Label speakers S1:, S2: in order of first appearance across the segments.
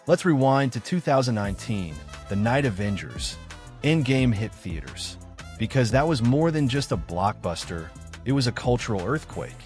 S1: Let's rewind to 2019, the night Avengers. Endgame hit theaters. Because that was more than just a blockbuster, it was a cultural earthquake.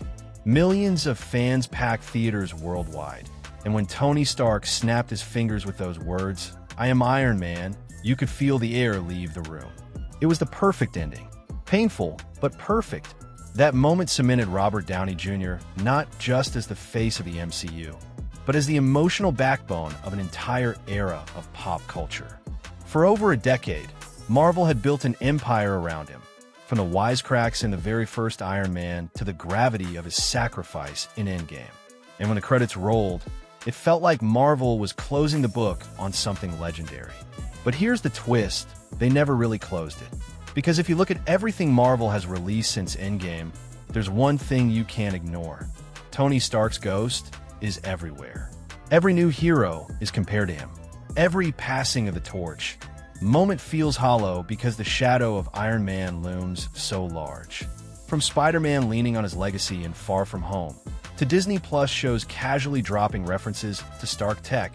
S1: Millions of fans packed theaters worldwide. And when Tony Stark snapped his fingers with those words, "I am Iron Man," you could feel the air leave the room. It was the perfect ending. Painful, but perfect. That moment cemented Robert Downey Jr. not just as the face of the MCU, but as the emotional backbone of an entire era of pop culture. For over a decade, Marvel had built an empire around him, from the wisecracks in the very first Iron Man to the gravity of his sacrifice in Endgame. And when the credits rolled, it felt like Marvel was closing the book on something legendary. But here's the twist: they never really closed it. Because if you look at everything Marvel has released since Endgame, there's one thing you can't ignore. Tony Stark's ghost is everywhere. Every new hero is compared to him. Every passing of the torch moment feels hollow because the shadow of Iron Man looms so large. From Spider-Man leaning on his legacy in Far From Home, to Disney Plus shows casually dropping references to Stark tech,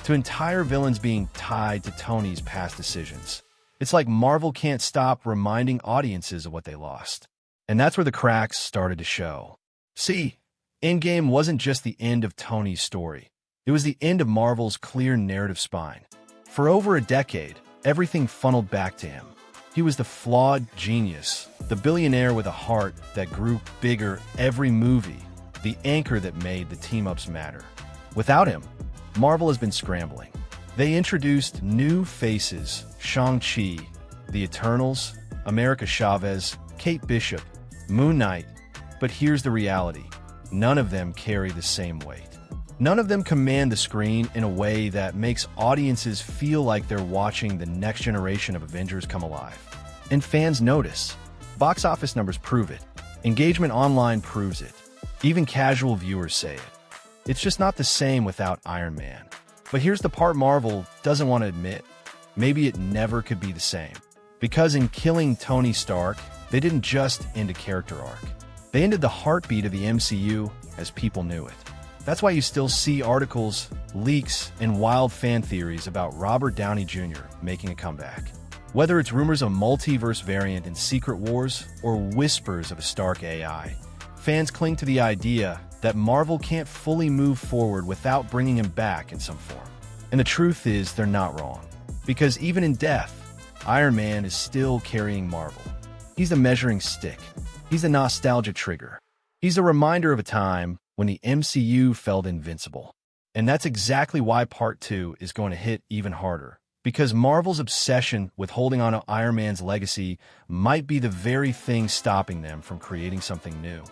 S1: to entire villains being tied to Tony's past decisions. It's like Marvel can't stop reminding audiences of what they lost. And that's where the cracks started to show. See, Endgame wasn't just the end of Tony's story. It was the end of Marvel's clear narrative spine. For over a decade, everything funneled back to him. He was the flawed genius, the billionaire with a heart that grew bigger every movie, the anchor that made the team-ups matter. Without him, Marvel has been scrambling. They introduced new faces: Shang-Chi, the Eternals, America Chavez, Kate Bishop, Moon Knight. But here's the reality: none of them carry the same weight. None of them command the screen in a way that makes audiences feel like they're watching the next generation of Avengers come alive. And fans notice. Box office numbers prove it. Engagement online proves it. Even casual viewers say it. It's just not the same without Iron Man. But here's the part Marvel doesn't want to admit. Maybe it never could be the same. Because in killing Tony Stark, they didn't just end a character arc. They ended the heartbeat of the MCU as people knew it. That's why you still see articles, leaks, and wild fan theories about Robert Downey Jr. making a comeback. Whether it's rumors of a multiverse variant in Secret Wars or whispers of a Stark AI, fans cling to the idea that Marvel can't fully move forward without bringing him back in some form. And the truth is, they're not wrong. Because even in death, Iron Man is still carrying Marvel. He's the measuring stick. He's the nostalgia trigger. He's a reminder of a time when the MCU felt invincible. And that's exactly why Part 2 is going to hit even harder. Because Marvel's obsession with holding on to Iron Man's legacy might be the very thing stopping them from creating something new.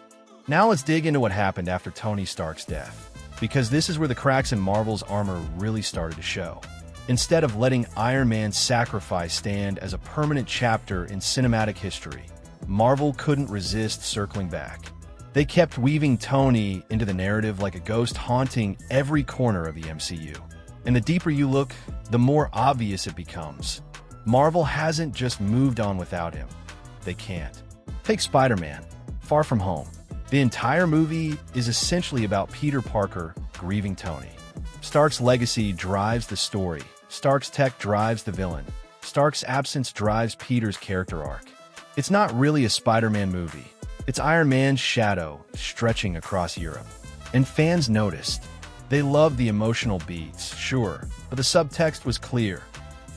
S1: Now let's dig into what happened after Tony Stark's death. Because this is where the cracks in Marvel's armor really started to show. Instead of letting Iron Man's sacrifice stand as a permanent chapter in cinematic history, Marvel couldn't resist circling back. They kept weaving Tony into the narrative like a ghost haunting every corner of the MCU. And the deeper you look, the more obvious it becomes. Marvel hasn't just moved on without him. They can't. Take Spider-Man, Far From Home. The entire movie is essentially about Peter Parker grieving Tony. Stark's legacy drives the story. Stark's tech drives the villain. Stark's absence drives Peter's character arc. It's not really a Spider-Man movie. It's Iron Man's shadow stretching across Europe. And fans noticed. They loved the emotional beats, sure, but the subtext was clear.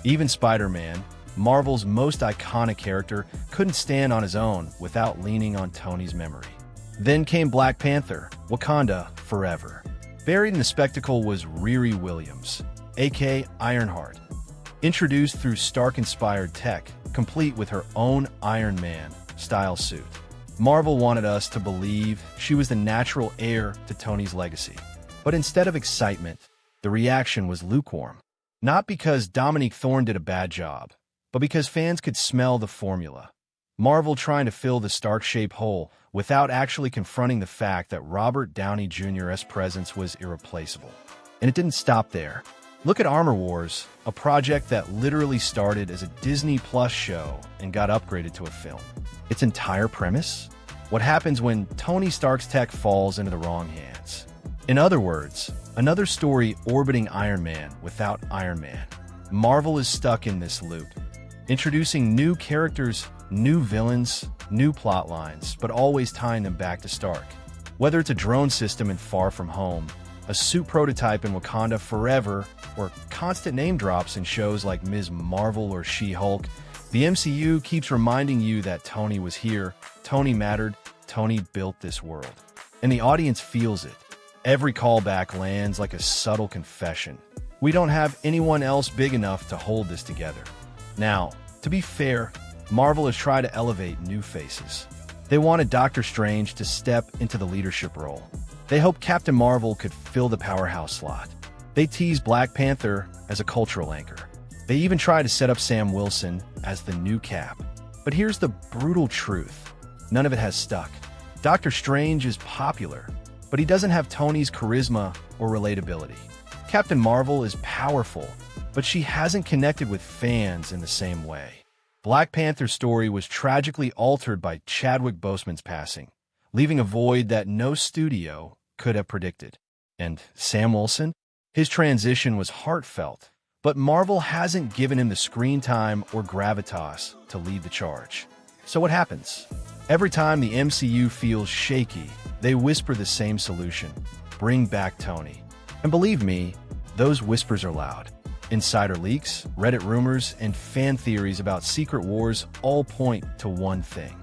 S1: Even Spider-Man, Marvel's most iconic character, couldn't stand on his own without leaning on Tony's memory. Then came Black Panther, Wakanda Forever. Buried in the spectacle was Riri Williams, aka Ironheart. Introduced through Stark-inspired tech, complete with her own Iron Man-style suit. Marvel wanted us to believe she was the natural heir to Tony's legacy. But instead of excitement, the reaction was lukewarm. Not because Dominique Thorne did a bad job, but because fans could smell the formula. Marvel trying to fill the Stark-shaped hole without actually confronting the fact that Robert Downey Jr.'s presence was irreplaceable. And it didn't stop there. Look at Armor Wars, a project that literally started as a Disney Plus show and got upgraded to a film. Its entire premise? What happens when Tony Stark's tech falls into the wrong hands? In other words, Another story orbiting Iron Man without Iron Man. Marvel is stuck in this loop, introducing new characters, new villains, new plot lines, but always tying them back to Stark. Whether it's a drone system in Far From Home, a suit prototype in Wakanda Forever, or constant name drops in shows like Ms. Marvel or She-Hulk, the MCU keeps reminding you that Tony was here, Tony mattered, Tony built this world. And the audience feels it. Every callback lands like a subtle confession. We don't have anyone else big enough to hold this together. Now, to be fair, Marvel has tried to elevate new faces. They wanted Doctor Strange to step into the leadership role. They hoped Captain Marvel could fill the powerhouse slot. They teased Black Panther as a cultural anchor. They even tried to set up Sam Wilson as the new Cap. But here's the brutal truth. None of it has stuck. Doctor Strange is popular, but he doesn't have Tony's charisma or relatability. Captain Marvel is powerful, but she hasn't connected with fans in the same way. Black Panther's story was tragically altered by Chadwick Boseman's passing, leaving a void that no studio could have predicted. And Sam Wilson? His transition was heartfelt, but Marvel hasn't given him the screen time or gravitas to lead the charge. So what happens? Every time the MCU feels shaky, they whisper the same solution: bring back Tony. And believe me, those whispers are loud. Insider leaks, Reddit rumors, and fan theories about Secret Wars all point to one thing: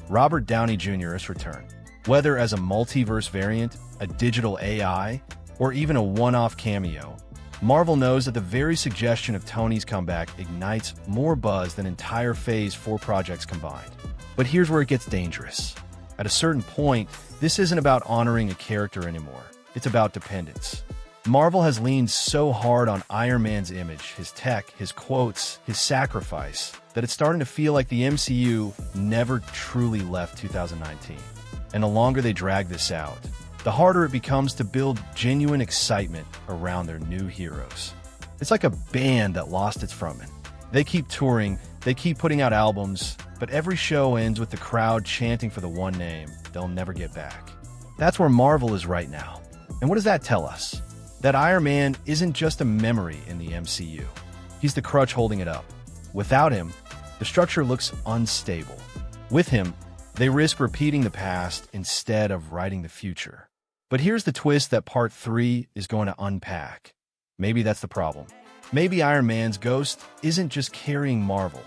S1: Robert Downey Jr.'s return. Whether as a multiverse variant, a digital AI, or even a one-off cameo, Marvel knows that the very suggestion of Tony's comeback ignites more buzz than entire Phase 4 projects combined. But here's where it gets dangerous. At a certain point, this isn't about honoring a character anymore. It's about dependence. Marvel has leaned so hard on Iron Man's image, his tech, his quotes, his sacrifice, that it's starting to feel like the MCU never truly left 2019. And the longer they drag this out, the harder it becomes to build genuine excitement around their new heroes. It's like a band that lost its frontman. They keep touring, they keep putting out albums, but every show ends with the crowd chanting for the one name they'll never get back. That's where Marvel is right now. And what does that tell us? That Iron Man isn't just a memory in the MCU. He's the crutch holding it up. Without him, the structure looks unstable. With him, they risk repeating the past instead of writing the future. But here's the twist that Part 3 is going to unpack. Maybe that's the problem. Maybe Iron Man's ghost isn't just carrying Marvel.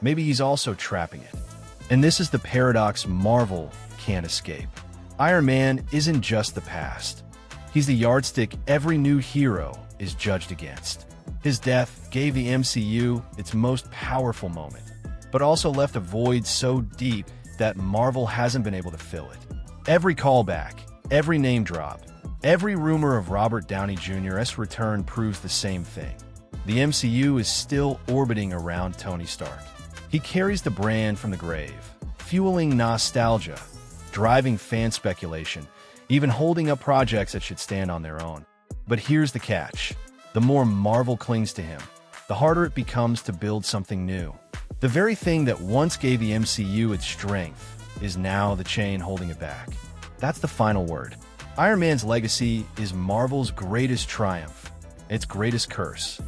S1: Maybe he's also trapping it. And this is the paradox Marvel can't escape. Iron Man isn't just the past. He's the yardstick every new hero is judged against. His death gave the MCU its most powerful moment, but also left a void so deep that Marvel hasn't been able to fill it. Every callback, every name drop, every rumor of Robert Downey Jr.'s return proves the same thing. The MCU is still orbiting around Tony Stark. He carries the brand from the grave, fueling nostalgia, driving fan speculation, even holding up projects that should stand on their own. But here's the catch. The more Marvel clings to him, the harder it becomes to build something new. The very thing that once gave the MCU its strength is now the chain holding it back. That's the final word. Iron Man's legacy is Marvel's greatest triumph, its greatest curse.